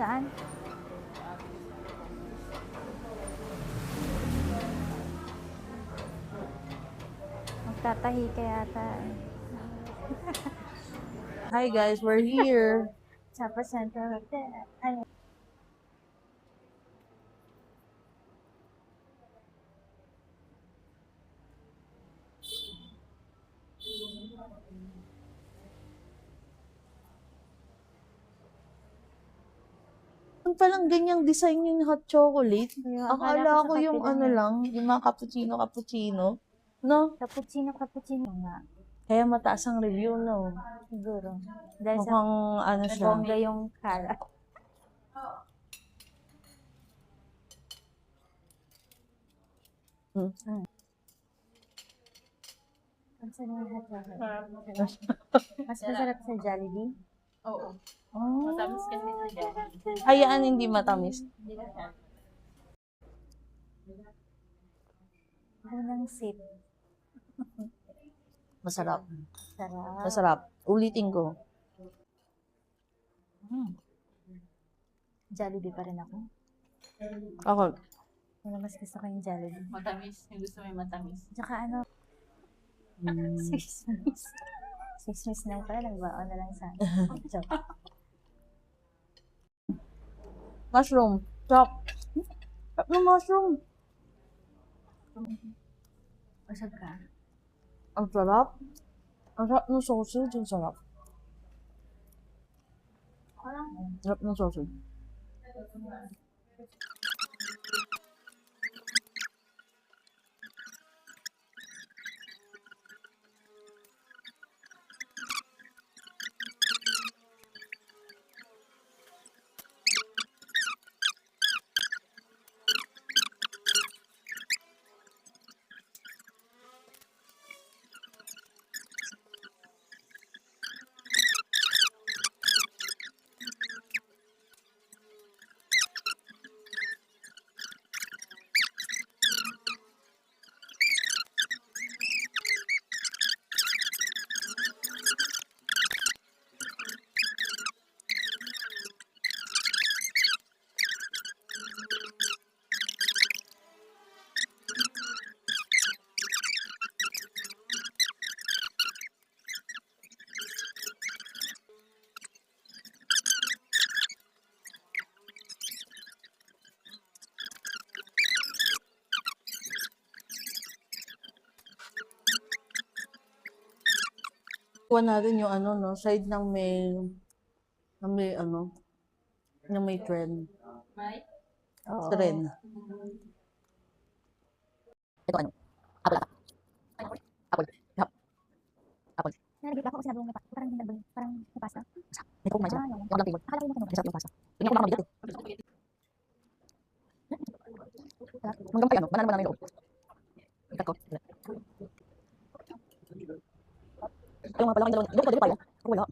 Saan? Magtatahi ka yata. Hi guys, we're here. Sa Central Hotel. Ay, Yung palang ganyang design yung hot chocolate. Ayun, akala Akala ko ko sa yung kape lang ano eh. lang, yung mga cappuccino. No? Cappuccino nga. Kaya mataas ang review, no? Siguro. Dahil sa Mukhang ano siya. bongga yung kala. Hmm. Ang sarap ng hot chocolate. Mas masarap sa Jollibee. Oo. Oh. Matamis kasi sa Jollibee. Hayaan hindi matamis. Hindi na siya. Unang sip. Masarap. Sarap. Masarap. Ulitin ko. Jollibee pa rin ako. Ako. Pero mas gusto ko yung Jollibee. Matamis. Yung gusto mo yung matamis. Tsaka ano, Swiss miss. Swiss miss na pala, nagbaon na lang sa joke. Mushroom. Chop. Chop ng mushroom. Usog ka. Ang sarap. Ang sarap ng sausage. Ang sarap. Sarap ng sausage. Kuha natin yung ano, no? Side ng may ano, ng may trend. May? Oo. Trend. Ito ano? Apple ata. Apple. Yup. Apple. Nalagay ako kasi nabong na parang hindi nabong, parang napasta. Ito kumain siya. Ah, Yung walang flavor. akala ko yung Ang ano. sarap yung pasta. Hindi ako nakamabigat eh. Hanggang pa yan, no? Banana yung loob. Ikat ko. Wala. Ay, yung mga pala kayong dalawa. Doon pa, di ba pa yan? Ako wala.